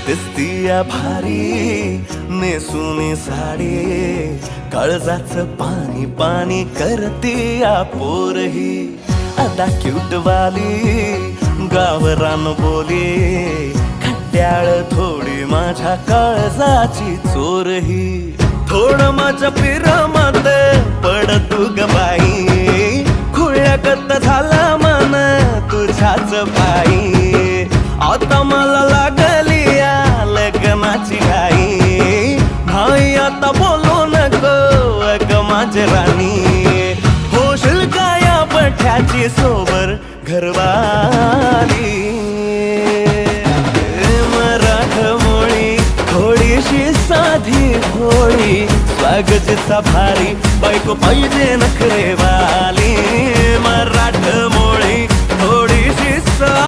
दिसतीया भारी नेसुनी साडी, काळजाचं पाणी पाणी करतीया पोरही. आता क्यूट वाली गावरान बोली, खट्याळ थोडी माझ्या काळजाची चोरही. थोडं माझ्या पिरमत पड तू ग बाई, खुळ्यागत झाला मन तुझ्याच पायी. आता मला लागली या लग्नाची घाई, भाई आता बोलू नको अग माझी राणी. होशील का या पठ्याची सोबर घरवाली. मराठमोळी थोडीशी साधी भोळी, स्वागताचा भारी बायको पाहिजे नखरेवाली. मराठमोळी